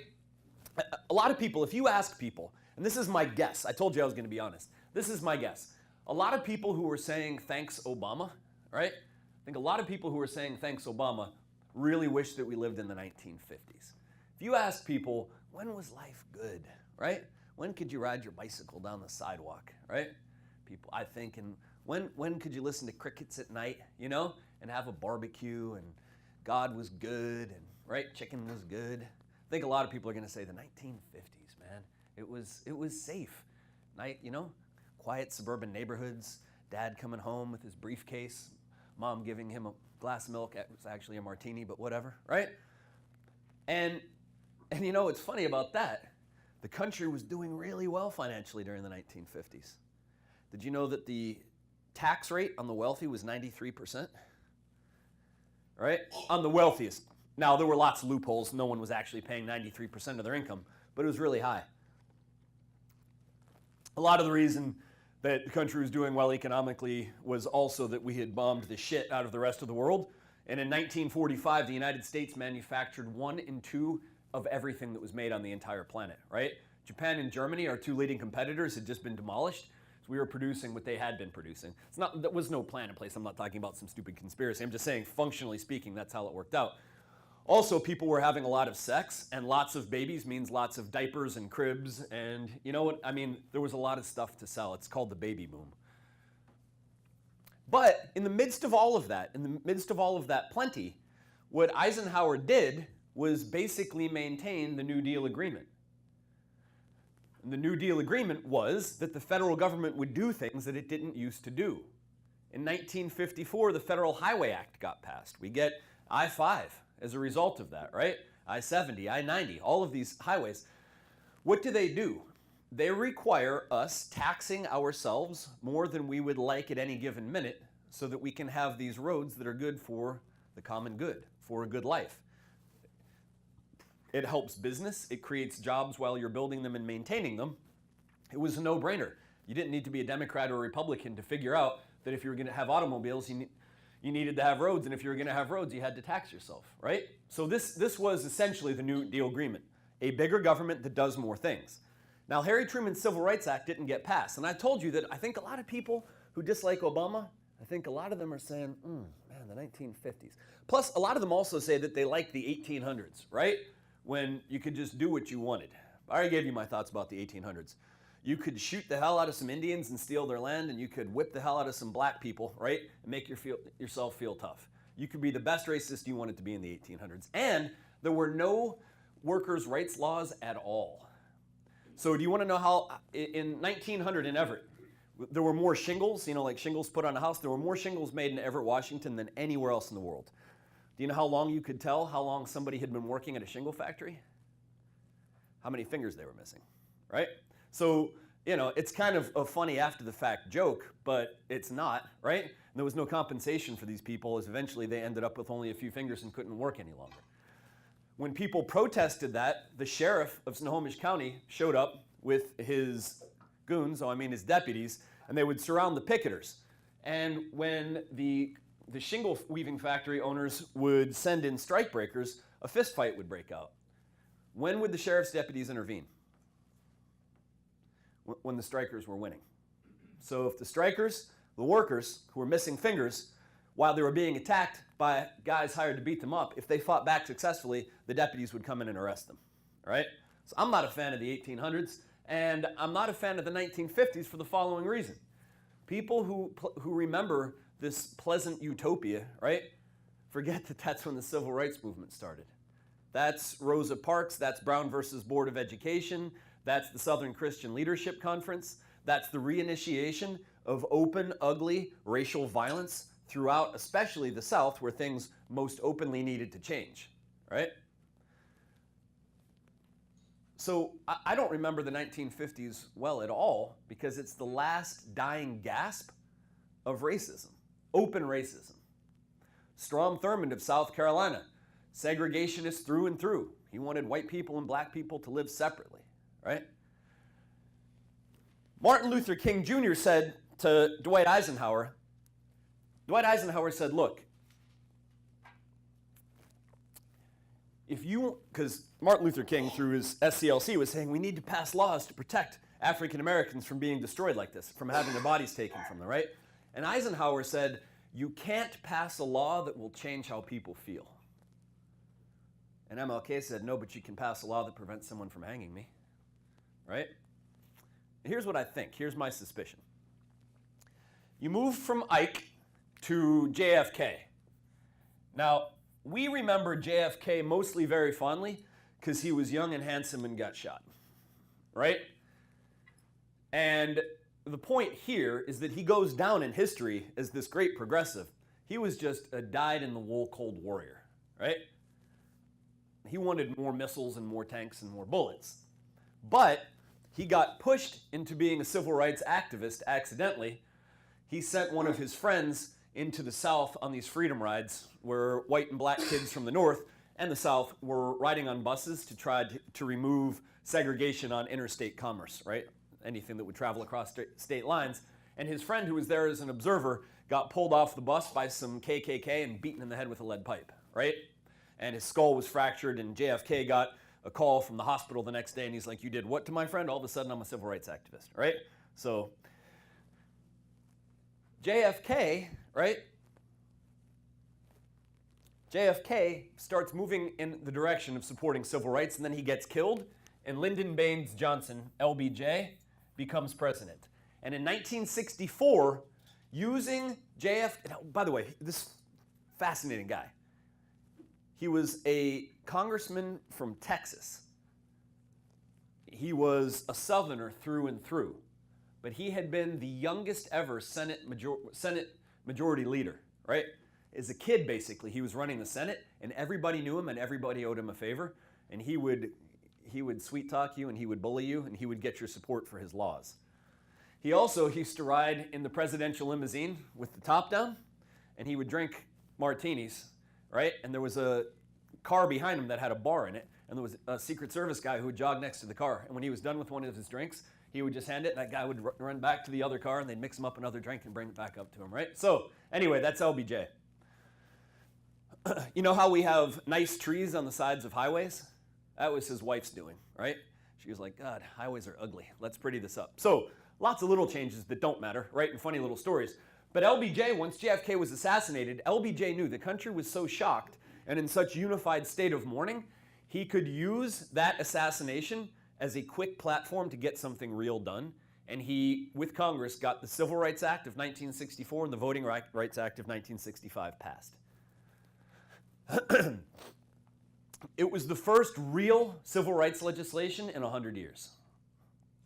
S2: A lot of people, if you ask people, and this is my guess, I told you I was going to be honest. This is my guess. A lot of people who were saying thanks Obama, right? I think a lot of people who were saying thanks Obama really wish that we lived in the 1950s. If you ask people, when was life good, right? When could you ride your bicycle down the sidewalk, right? People, I think, and when could you listen to crickets at night, you know, and have a barbecue, and God was good, and right, chicken was good. I think a lot of people are going to say the 1950s, man. It was safe, night, you know, quiet suburban neighborhoods. Dad coming home with his briefcase, mom giving him a glass of milk. It was actually a martini, but whatever, right? And you know, what's funny about that, the country was doing really well financially during the 1950s. Did you know that the tax rate on the wealthy was 93%? Right? On the wealthiest. Now, there were lots of loopholes. No one was actually paying 93% of their income, but it was really high. A lot of the reason that the country was doing well economically was also that we had bombed the shit out of the rest of the world. And in 1945, the United States manufactured 1 in 2 of everything that was made on the entire planet, right? Japan and Germany, our 2 leading competitors, had just been demolished. So we were producing what they had been producing. There was no plan in place. I'm not talking about some stupid conspiracy. I'm just saying, functionally speaking, that's how it worked out. Also, people were having a lot of sex, and lots of babies means lots of diapers and cribs, and you know what? I mean, there was a lot of stuff to sell. It's called the baby boom. But in the midst of all of that, plenty, what Eisenhower did was basically maintain the New Deal Agreement. And the New Deal Agreement was that the federal government would do things that it didn't used to do. In 1954, the Federal Highway Act got passed. We get I-5 as a result of that, right? I-70, I-90, all of these highways. What do? They require us taxing ourselves more than we would like at any given minute so that we can have these roads that are good for the common good, for a good life. It helps business. It creates jobs while you're building them and maintaining them. It was a no-brainer. You didn't need to be a Democrat or a Republican to figure out that if you were going to have automobiles, you needed to have roads, and if you were going to have roads, you had to tax yourself, right? So this was essentially the New Deal agreement, a bigger government that does more things. Now, Harry Truman's Civil Rights Act didn't get passed, and I told you that I think a lot of people who dislike Obama, I think a lot of them are saying, man, the 1950s. Plus, a lot of them also say that they like the 1800s, right? When you could just do what you wanted. I already gave you my thoughts about the 1800s. You could shoot the hell out of some Indians and steal their land, and you could whip the hell out of some black people, right? And make yourself feel tough. You could be the best racist you wanted to be in the 1800s. And there were no workers' rights laws at all. So do you want to know how, in 1900 in Everett, there were more shingles, like shingles put on a house, there were more shingles made in Everett, Washington than anywhere else in the world. Do you know how long you could tell how long somebody had been working at a shingle factory? How many fingers they were missing, right? So, it's kind of a funny after the fact joke, but it's not, right? And there was no compensation for these people as eventually they ended up with only a few fingers and couldn't work any longer. When people protested that, the sheriff of Snohomish County showed up with his goons, his deputies, and they would surround the picketers. And when the shingle weaving factory owners would send in strikebreakers, a fist fight would break out. When would the sheriff's deputies intervene? When the strikers were winning. So if the strikers, the workers who were missing fingers, while they were being attacked by guys hired to beat them up, if they fought back successfully, the deputies would come in and arrest them, right? So I'm not a fan of the 1800s, and I'm not a fan of the 1950s for the following reason. People who remember this pleasant utopia, right, forget that that's when the civil rights movement started. That's Rosa Parks, that's Brown versus Board of Education, that's the Southern Christian Leadership Conference, that's the reinitiation of open, ugly racial violence throughout, especially the South, where things most openly needed to change, right? So I don't remember the 1950s well at all because it's the last dying gasp of racism, open racism. Strom Thurmond of South Carolina, segregationist through and through. He wanted white people and black people to live separately, right? Martin Luther King Jr. said to Dwight Eisenhower said, look, because Martin Luther King through his SCLC was saying we need to pass laws to protect African Americans from being destroyed like this, from having their bodies taken from them, right? And Eisenhower said, you can't pass a law that will change how people feel. And MLK said, no, but you can pass a law that prevents someone from hanging me, right? Here's what I think. Here's my suspicion. You move from Ike to JFK. Now, we remember JFK mostly very fondly because he was young and handsome and got shot, right? And the point here is that he goes down in history as this great progressive. He was just a dyed-in-the-wool cold warrior, right? He wanted more missiles and more tanks and more bullets. But he got pushed into being a civil rights activist accidentally. He sent one of his friends into the South on these freedom rides where white and black kids from the North and the South were riding on buses to try to remove segregation on interstate commerce, right? Anything that would travel across state lines. And his friend, who was there as an observer, got pulled off the bus by some KKK and beaten in the head with a lead pipe, right? And his skull was fractured, and JFK got a call from the hospital the next day, and he's like, you did what to my friend? All of a sudden, I'm a civil rights activist, right? So JFK, right? JFK starts moving in the direction of supporting civil rights, and then he gets killed, and Lyndon Baines Johnson, LBJ, becomes president. And in 1964, using JFK, by the way, this fascinating guy, he was a congressman from Texas. He was a Southerner through and through, but he had been the youngest ever Senate majority leader, right? As a kid, basically, he was running the Senate, and everybody knew him, and everybody owed him a favor, and he would sweet talk you, and he would bully you, and he would get your support for his laws. He also used to ride in the presidential limousine with the top down, and he would drink martinis, right? And there was a car behind him that had a bar in it, and there was a Secret Service guy who would jog next to the car. And when he was done with one of his drinks, he would just hand it, and that guy would run back to the other car, and they'd mix him up another drink and bring it back up to him, right? So anyway, that's LBJ. You know how we have nice trees on the sides of highways? That was his wife's doing, right? She was like, God, highways are ugly. Let's pretty this up. So lots of little changes that don't matter, right? And funny little stories. But LBJ, once JFK was assassinated, LBJ knew the country was so shocked and in such unified state of mourning, he could use that assassination as a quick platform to get something real done. And he, with Congress, got the Civil Rights Act of 1964 and the Voting Rights Act of 1965 passed. It was the first real civil rights legislation in 100 years,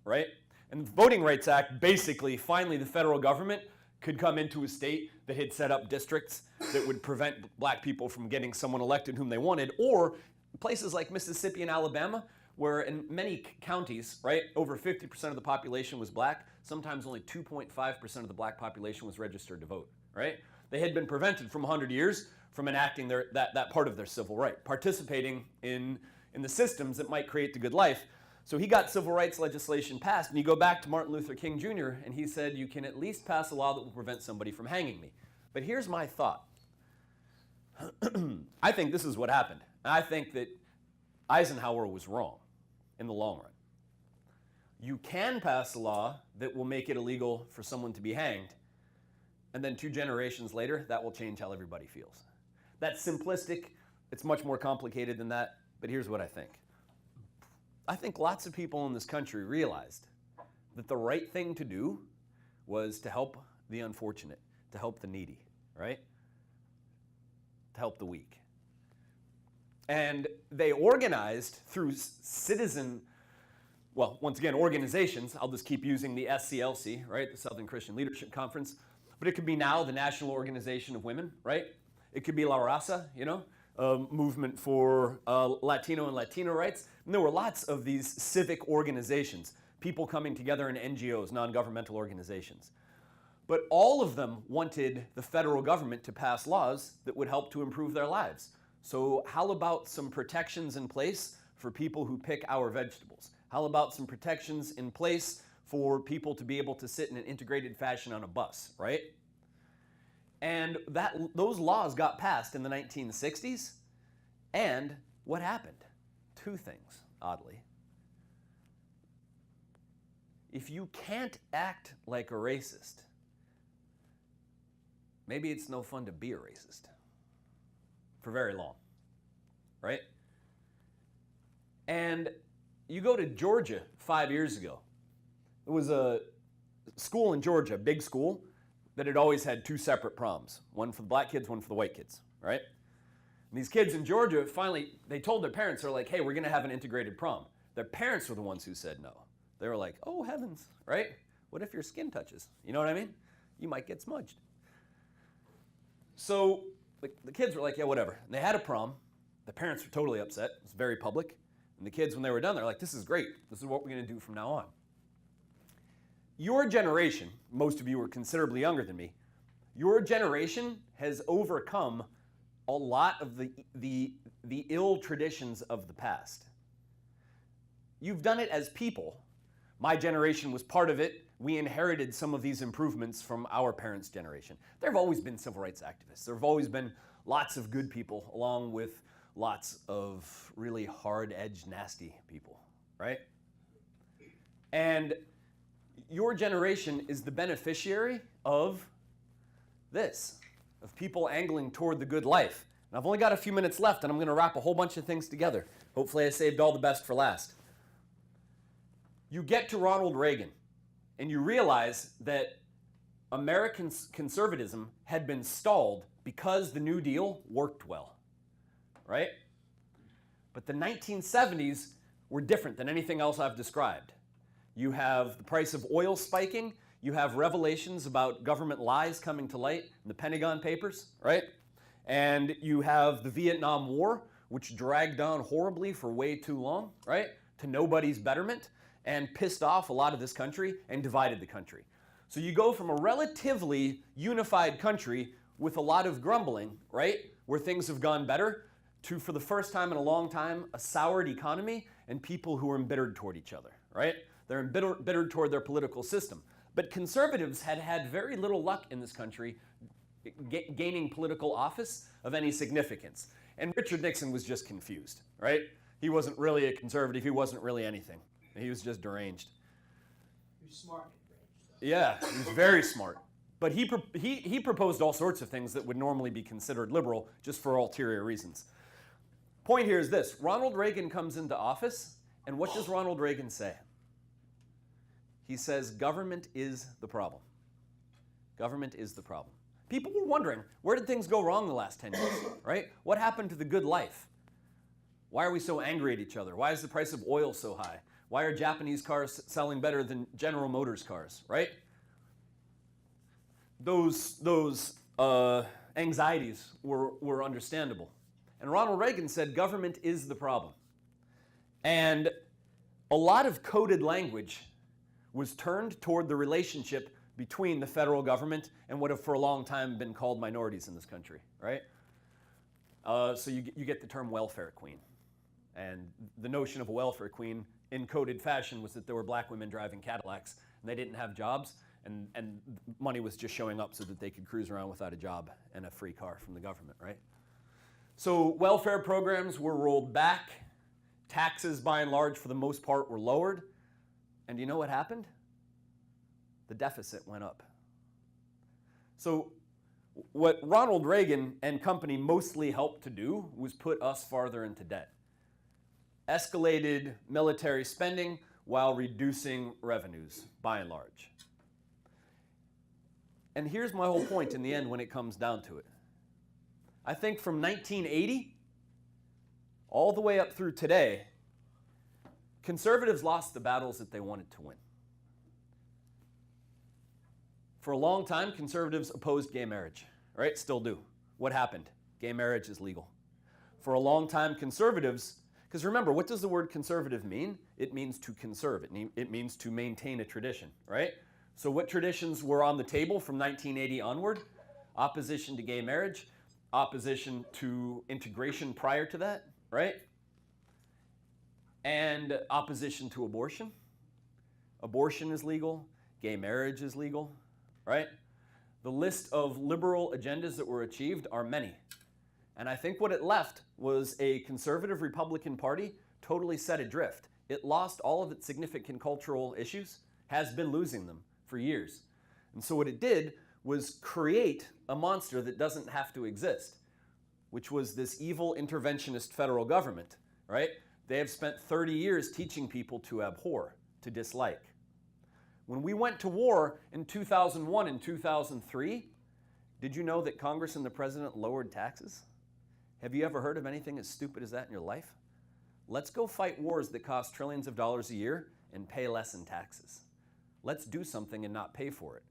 S2: right? And the Voting Rights Act, basically, finally the federal government could come into a state that had set up districts that would prevent black people from getting someone elected whom they wanted, or places like Mississippi and Alabama, where in many counties, right, over 50% of the population was black, sometimes only 2.5% of the black population was registered to vote, right? They had been prevented from 100 years from enacting that part of their civil right, participating in the systems that might create the good life. So he got civil rights legislation passed, and you go back to Martin Luther King Jr., and he said, you can at least pass a law that will prevent somebody from hanging me. But here's my thought. I think this is what happened. I think that Eisenhower was wrong in the long run. You can pass a law that will make it illegal for someone to be hanged, and then 2 generations later, that will change how everybody feels. That's simplistic. It's much more complicated than that, but here's what I think. I think lots of people in this country realized that the right thing to do was to help the unfortunate, to help the needy, right? To help the weak. And they organized through once again, organizations. I'll just keep using the SCLC, right? The Southern Christian Leadership Conference. But it could be now the National Organization of Women, right? It could be La Raza, a movement for Latino and Latino rights. And there were lots of these civic organizations, people coming together in NGOs, non-governmental organizations. But all of them wanted the federal government to pass laws that would help to improve their lives. So how about some protections in place for people who pick our vegetables? How about some protections in place for people to be able to sit in an integrated fashion on a bus, right? And those laws got passed in the 1960s, and what happened? 2 things, oddly. If you can't act like a racist, maybe it's no fun to be a racist for very long, right? And you go to Georgia 5 years ago. It was a school in Georgia, a big school, that had always had 2 separate proms, one for the black kids, one for the white kids, right? And these kids in Georgia, finally, they told their parents, they're like, hey, we're gonna have an integrated prom. Their parents were the ones who said no. They were like, oh heavens, right? What if your skin touches? You know what I mean? You might get smudged. So the kids were like, yeah, whatever. And they had a prom. The parents were totally upset. It was very public. And the kids, when they were done, they're like, this is great. This is what we're gonna do from now on. Your generation, most of you are considerably younger than me, your generation has overcome a lot of the ill traditions of the past. You've done it as people. My generation was part of it. We inherited some of these improvements from our parents' generation. There have always been civil rights activists. There have always been lots of good people, along with lots of really hard-edged, nasty people, right? And your generation is the beneficiary of this, of people angling toward the good life. And I've only got a few minutes left, and I'm going to wrap a whole bunch of things together. Hopefully I saved all the best for last. You get to Ronald Reagan, and you realize that American conservatism had been stalled because the New Deal worked well, right? But the 1970s were different than anything else I've described. You have the price of oil spiking. You have revelations about government lies coming to light in the Pentagon Papers, right? And you have the Vietnam War, which dragged on horribly for way too long, right? To nobody's betterment, and pissed off a lot of this country and divided the country. So you go from a relatively unified country with a lot of grumbling, right? Where things have gone better, to, for the first time in a long time, a soured economy and people who are embittered toward each other, right? They're embittered toward their political system. But conservatives had had very little luck in this country gaining political office of any significance. And Richard Nixon was just confused, right? He wasn't really a conservative. He wasn't really anything. He was just deranged.
S1: You're smart and deranged.
S2: Yeah, he was very smart. But he proposed all sorts of things that would normally be considered liberal just for ulterior reasons. Point here is this. Ronald Reagan comes into office, and what does Ronald Reagan say? He says, government is the problem. Government is the problem. People were wondering, where did things go wrong the last 10 years, right? What happened to the good life? Why are we so angry at each other? Why is the price of oil so high? Why are Japanese cars selling better than General Motors cars, right? Those anxieties were understandable. And Ronald Reagan said government is the problem. And a lot of coded language was turned toward the relationship between the federal government and what have for a long time been called minorities in this country, right? So you get the term welfare queen. And the notion of a welfare queen in coded fashion was that there were black women driving Cadillacs and they didn't have jobs, and money was just showing up so that they could cruise around without a job and a free car from the government, right? So welfare programs were rolled back. Taxes, by and large, for the most part, were lowered. And you know what happened? The deficit went up. So what Ronald Reagan and company mostly helped to do was put us farther into debt. Escalated military spending while reducing revenues, by and large. And here's my whole point in the end when it comes down to it. I think from 1980 all the way up through today, conservatives lost the battles that they wanted to win. For a long time, conservatives opposed gay marriage, right? Still do. What happened? Gay marriage is legal. For a long time, conservatives, because remember, what does the word conservative mean? It means to conserve. It means to maintain a tradition, right? So what traditions were on the table from 1980 onward? Opposition to gay marriage, opposition to integration prior to that, right? And opposition to abortion. Abortion is legal. Gay marriage is legal, right? The list of liberal agendas that were achieved are many. And I think what it left was a conservative Republican Party totally set adrift. It lost all of its significant cultural issues, has been losing them for years. And so what it did was create a monster that doesn't have to exist, which was this evil interventionist federal government, right? They have spent 30 years teaching people to abhor, to dislike. When we went to war in 2001 and 2003, did you know that Congress and the president lowered taxes? Have you ever heard of anything as stupid as that in your life? Let's go fight wars that cost trillions of dollars a year and pay less in taxes. Let's do something and not pay for it.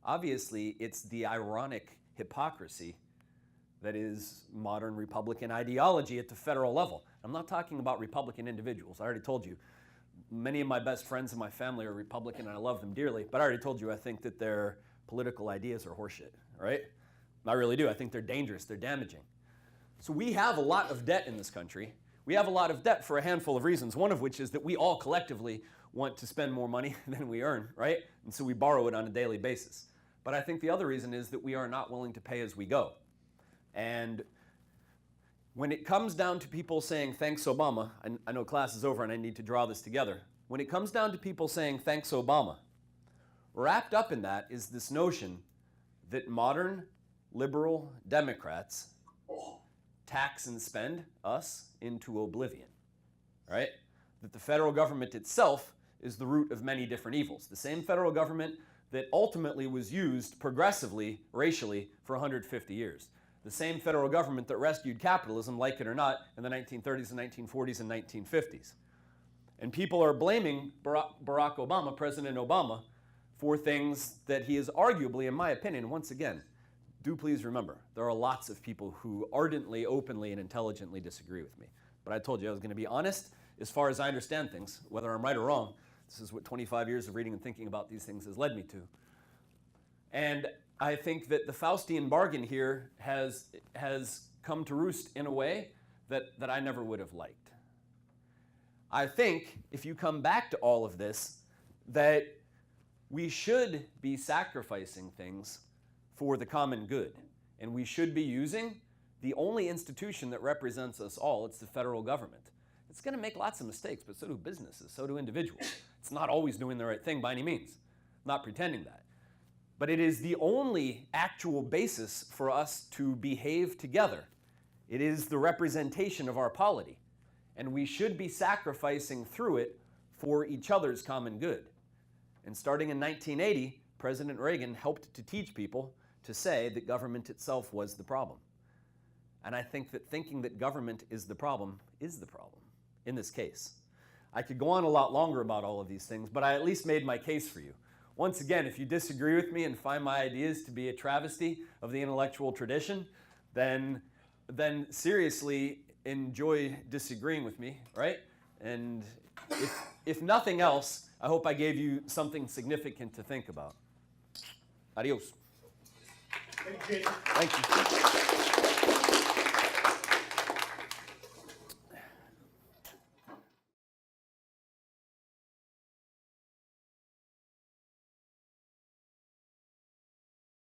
S2: Obviously, it's the ironic hypocrisy that is modern Republican ideology at the federal level. I'm not talking about Republican individuals. I already told you, many of my best friends in my family are Republican and I love them dearly, but I already told you I think that their political ideas are horseshit, right? I really do. I think they're dangerous, they're damaging. So we have a lot of debt in this country. We have a lot of debt for a handful of reasons, one of which is that we all collectively want to spend more money than we earn, right? And so we borrow it on a daily basis. But I think the other reason is that we are not willing to pay as we go. And when it comes down to people saying, thanks, Obama, I know class is over and I need to draw this together. When it comes down to people saying, thanks, Obama, wrapped up in that is this notion that modern liberal Democrats tax and spend us into oblivion, right? That the federal government itself is the root of many different evils. The same federal government that ultimately was used progressively, racially, for 150 years. The same federal government that rescued capitalism, like it or not, in the 1930s and 1940s and 1950s. And people are blaming Barack Obama, President Obama, for things that he is arguably, in my opinion, once again, do please remember, there are lots of people who ardently, openly, and intelligently disagree with me. But I told you I was going to be honest as far as I understand things, whether I'm right or wrong. This is what 25 years of reading and thinking about these things has led me to. And I think that the Faustian bargain here has come to roost in a way that I never would have liked. I think, if you come back to all of this, that we should be sacrificing things for the common good. And we should be using the only institution that represents us all. It's the federal government. It's going to make lots of mistakes, but so do businesses, so do individuals. It's not always doing the right thing by any means. I'm not pretending that. But it is the only actual basis for us to behave together. It is the representation of our polity. And we should be sacrificing through it for each other's common good. And starting in 1980, President Reagan helped to teach people to say that government itself was the problem. And I think that thinking that government is the problem in this case. I could go on a lot longer about all of these things, but I at least made my case for you. Once again, if you disagree with me and find my ideas to be a travesty of the intellectual tradition, then seriously enjoy disagreeing with me, right? And if nothing else, I hope I gave you something significant to think about. Adios.
S1: Thank you, Jason.
S2: Thank you.